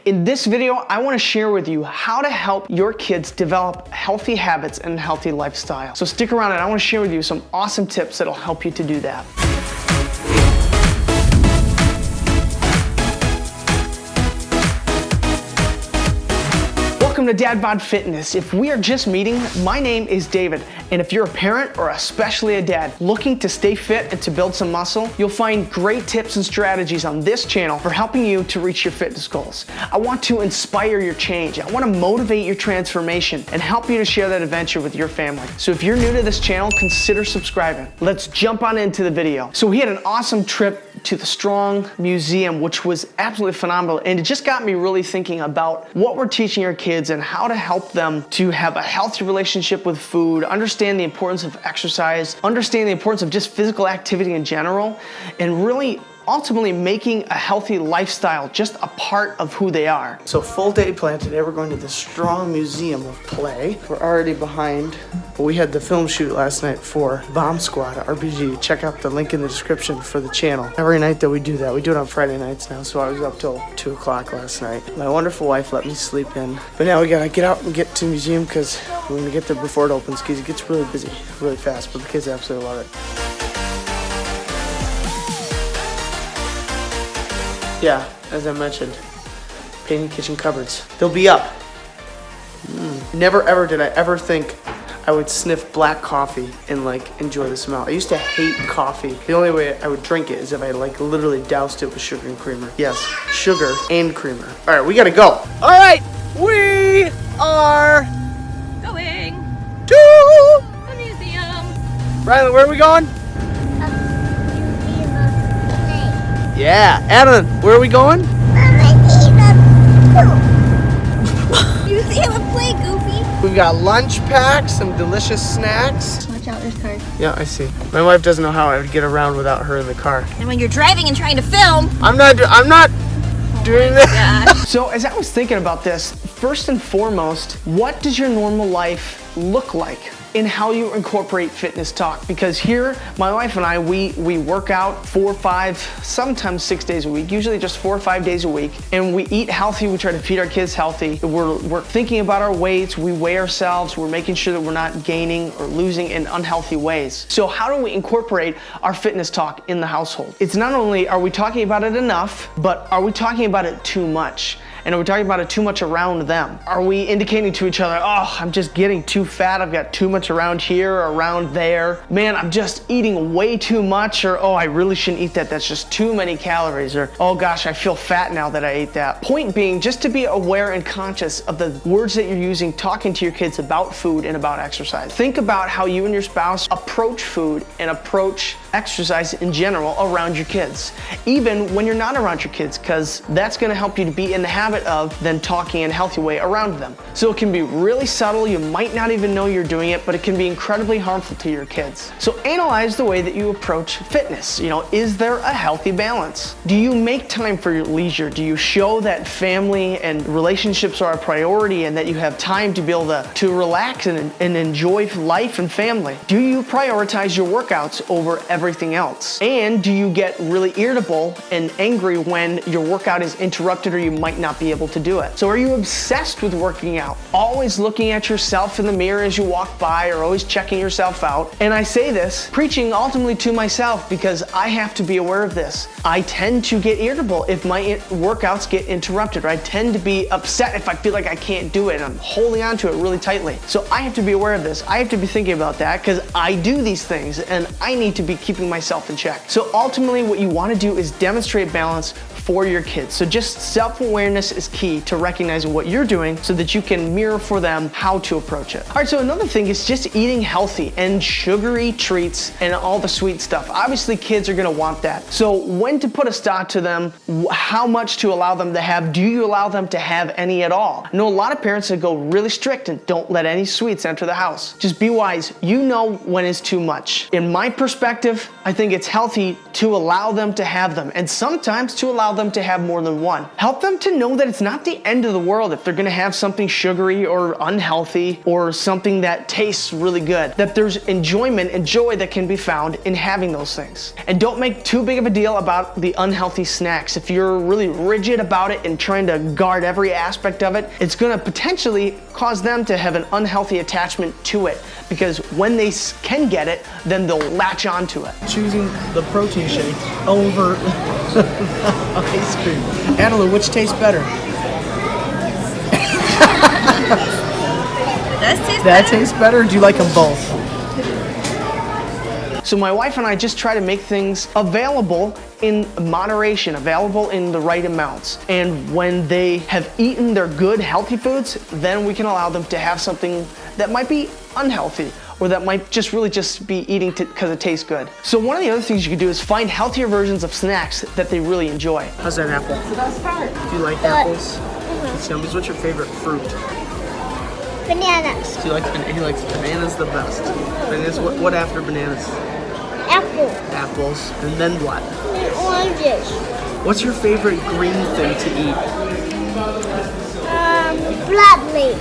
In this video, I want to share with you how to help your kids develop healthy habits and healthy lifestyle. So stick around and I want to share with you some awesome tips that'll help you to do that. Welcome to Dad Bod Fitness. If we are just meeting, my name is David, and if you're a parent or especially a dad looking to stay fit and to build some muscle, you'll find great tips and strategies on this channel for helping you to reach your fitness goals. I want to inspire your change. I want to motivate your transformation and help you to share that adventure with your family. So if you're new to this channel, consider subscribing. Let's jump on into the video. So we had an awesome trip to the Strong Museum, which was absolutely phenomenal, and it just got me really thinking about what we're teaching our kids and how to help them to have a healthy relationship with food, understand the importance of exercise, understand the importance of just physical activity in general, and really ultimately making a healthy lifestyle just a part of who they are. So full day plan today. We're going to the Strong Museum of Play. We're already behind, but we had the film shoot last night for Bombsquad RPG. Check out the link in the description for the channel. Every night that we do that, we do it on Friday nights now, so I was up till 2 o'clock last night. My wonderful wife let me sleep in, but now we gotta get out and get to the museum because we're gonna get there before it opens because it gets really busy really fast, but the kids absolutely love it. Yeah, as I mentioned, painting kitchen cupboards. They'll be up. Never ever did I ever think I would sniff black coffee and enjoy the smell. I used to hate coffee. The only way I would drink it is if I literally doused it with sugar and creamer. Yes, sugar and creamer. All right, we gotta go. All right, we are going to the museum. Riley, where are we going? Yeah, Adeline, where are we going? Museum of Play, Goofy. We've got lunch packs, some delicious snacks. Watch out, there's cars. Yeah, I see. My wife doesn't know how I would get around without her in the car. And when you're driving and trying to film, I'm not doing this. gosh. So as I was thinking about this, first and foremost, what does your normal life look like in how you incorporate fitness talk? Because here, my wife and I, we work out 4, 5, sometimes 6 days a week, usually just 4 or 5 days a week, and we eat healthy. We try to feed our kids healthy. We're thinking about our weights. We weigh ourselves. We're making sure that we're not gaining or losing in unhealthy ways. So how do we incorporate our fitness talk in the household? It's not only are we talking about it enough, but are we talking about it too much? And are we talking about it too much around them? Are we indicating to each other, oh, I'm just getting too fat, I've got too much around here or around there. Man, I'm just eating way too much, or oh, I really shouldn't eat that, that's just too many calories, or oh gosh, I feel fat now that I ate that. Point being, just to be aware and conscious of the words that you're using talking to your kids about food and about exercise. Think about how you and your spouse approach food and approach exercise in general around your kids, even when you're not around your kids, because that's gonna help you to be in the habit of then talking in a healthy way around them. So it can be really subtle, you might not even know you're doing it, but it can be incredibly harmful to your kids. So analyze the way that you approach fitness. Is there a healthy balance? Do you make time for your leisure? Do you show that family and relationships are a priority and that you have time to be able to relax and enjoy life and family? Do you prioritize your workouts over everything else? And do you get really irritable and angry when your workout is interrupted or you might not be able to do it? So are you obsessed with working out? Always looking at yourself in the mirror as you walk by, or always checking yourself out? And I say this, preaching ultimately to myself, because I have to be aware of this. I tend to get irritable if my workouts get interrupted, or I tend to be upset if I feel like I can't do it and I'm holding on to it really tightly. So I have to be aware of this. I have to be thinking about that because I do these things and I need to be keeping myself in check. So ultimately what you want to do is demonstrate balance for your kids. So just self-awareness is key to recognizing what you're doing so that you can mirror for them how to approach it. All right, so another thing is just eating healthy and sugary treats and all the sweet stuff. Obviously, kids are gonna want that. So when to put a stop to them, how much to allow them to have, do you allow them to have any at all? I know a lot of parents that go really strict and don't let any sweets enter the house. Just be wise, you know when it's too much. In my perspective, I think it's healthy to allow them to have them and sometimes to allow allow them to have more than one. Help them to know that it's not the end of the world if they're gonna have something sugary or unhealthy or something that tastes really good. That there's enjoyment and joy that can be found in having those things. And don't make too big of a deal about the unhealthy snacks. If you're really rigid about it and trying to guard every aspect of it, it's gonna potentially cause them to have an unhealthy attachment to it, because when they can get it, then they'll latch onto it. Choosing the protein shake over ice cream. Adela, which tastes better? That tastes better, or do you like them both? So my wife and I just try to make things available in moderation, available in the right amounts. And when they have eaten their good, healthy foods, then we can allow them to have something that might be unhealthy, or that might just really just be eating because it tastes good. So one of the other things you can do is find healthier versions of snacks that they really enjoy. How's that apple? It's the best part. Do you like apples? Tell me, what's your favorite fruit? Bananas. Do you like he likes bananas the best. Bananas, what after bananas? Apple. Apples. And then what? And oranges. What's your favorite green thing to eat? Broccoli.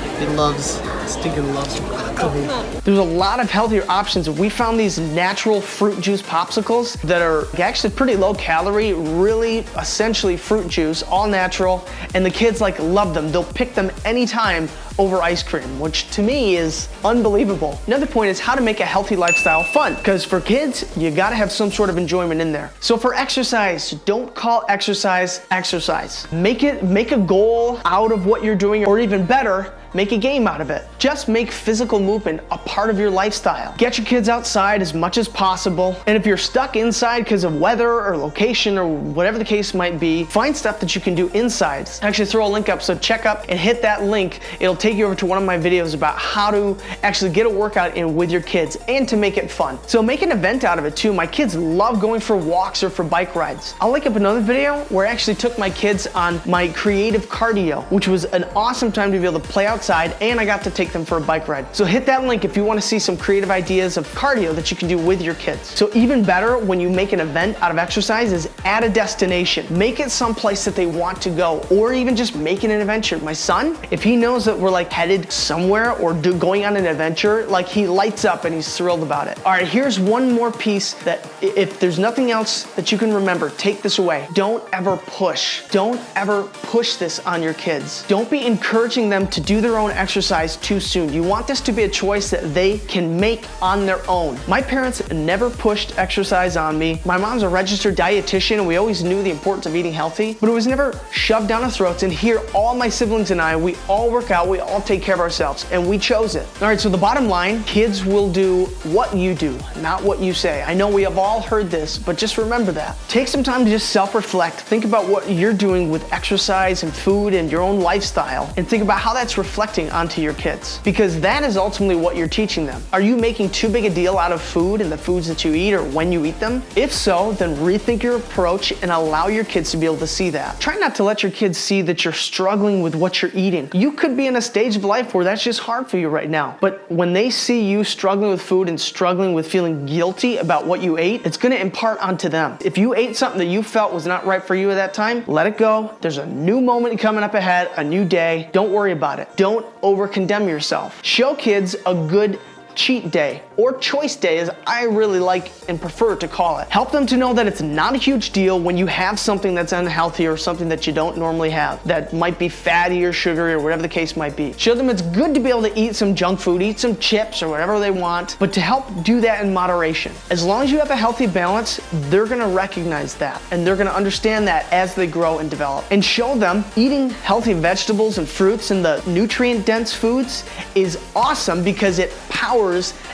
Stinking loves broccoli. There's a lot of healthier options. We found these natural fruit juice popsicles that are actually pretty low calorie, really essentially fruit juice, all natural, and the kids love them. They'll pick them anytime over ice cream, which to me is unbelievable. Another point is how to make a healthy lifestyle fun, because for kids, you gotta have some sort of enjoyment in there. So for exercise, don't call exercise exercise. Make a goal out of what you're doing, or even better, make a game out of it. Just make physical movement a part of your lifestyle. Get your kids outside as much as possible. And if you're stuck inside because of weather or location or whatever the case might be, find stuff that you can do inside. Actually throw a link up, so check up and hit that link. It'll take you over to one of my videos about how to actually get a workout in with your kids and to make it fun. So make an event out of it too. My kids love going for walks or for bike rides. I'll link up another video where I actually took my kids on my creative cardio, which was an awesome time to be able to play outside, and I got to take them for a bike ride. So hit that link if you want to see some creative ideas of cardio that you can do with your kids. So even better, when you make an event out of exercise, is add a destination. Make it someplace that they want to go, or even just make it an adventure. My son, if he knows that we're headed somewhere or going on an adventure, he lights up and he's thrilled about it. All right, here's one more piece that if there's nothing else that you can remember, take this away. Don't ever push. Don't ever push this on your kids. Don't be encouraging them to do their own exercise too soon. You want this to be a choice that they can make on their own. My parents never pushed exercise on me. My mom's a registered dietitian, and we always knew the importance of eating healthy, but it was never shoved down our throats. And here, all my siblings and I, we all work out, we all take care of ourselves, and we chose it. All right, so the bottom line, kids will do what you do, not what you say. I know we have all heard this, but just remember that. Take some time to just self-reflect. Think about what you're doing with exercise and food and your own lifestyle, and think about how that's reflecting onto your kids, because that is ultimately what you're teaching them. Are you making too big a deal out of food and the foods that you eat or when you eat them? If so, then rethink your approach and allow your kids to be able to see that. Try not to let your kids see that you're struggling with what you're eating. You could be in a stage of life where that's just hard for you right now, but when they see you struggling with food and struggling with feeling guilty about what you ate, it's going to impart onto them. If you ate something that you felt was not right for you at that time, let it go. There's a new moment coming up ahead, a new day. Don't worry about it. Don't over-condemn yourself. Show kids a good cheat day, or choice day as I really like and prefer to call it. Help them to know that it's not a huge deal when you have something that's unhealthy or something that you don't normally have, that might be fatty or sugary or whatever the case might be. Show them it's good to be able to eat some junk food, eat some chips or whatever they want, but to help do that in moderation. As long as you have a healthy balance, they're gonna recognize that, and they're gonna understand that as they grow and develop. And show them eating healthy vegetables and fruits and the nutrient-dense foods is awesome because it powers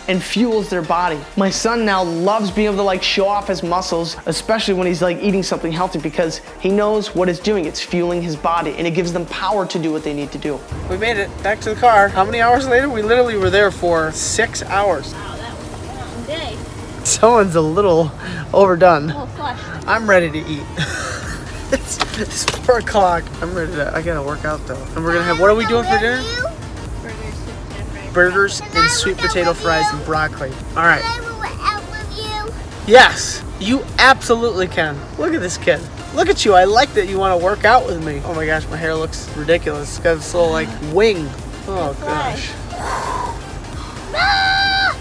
and fuels their body. My son now loves being able to show off his muscles, especially when he's eating something healthy, because he knows what it's doing. It's fueling his body, and it gives them power to do what they need to do. We made it back to the car. How many hours later? We literally were there for 6 hours. Wow, that was a long day. Someone's a little overdone. Oh, flush. I'm ready to eat. It's 4 o'clock. I gotta work out though. And we're gonna have, what are we doing for dinner? Burgers and sweet potato fries and broccoli. All right. Yes, you absolutely can. Look at this kid. Look at you. I like that you want to work out with me. Oh my gosh, my hair looks ridiculous. It's got this little like wing. Oh gosh.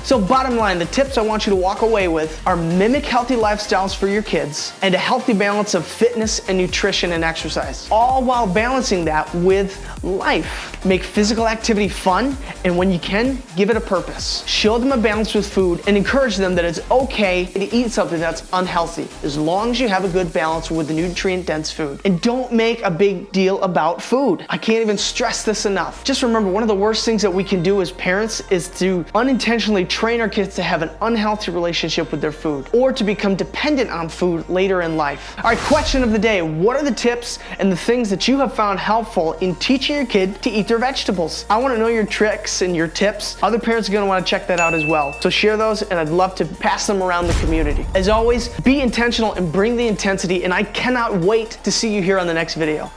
So bottom line, the tips I want you to walk away with are mimic healthy lifestyles for your kids and a healthy balance of fitness and nutrition and exercise, all while balancing that with life. Make physical activity fun, and when you can, give it a purpose. Show them a balance with food and encourage them that it's okay to eat something that's unhealthy, as long as you have a good balance with the nutrient-dense food. And don't make a big deal about food. I can't even stress this enough. Just remember, one of the worst things that we can do as parents is to unintentionally train our kids to have an unhealthy relationship with their food, or to become dependent on food later in life. All right, question of the day. What are the tips and the things that you have found helpful in teaching your kid to eat their vegetables? I want to know your tricks and your tips. Other parents are going to want to check that out as well. So share those, and I'd love to pass them around the community. As always, be intentional and bring the intensity, and I cannot wait to see you here on the next video.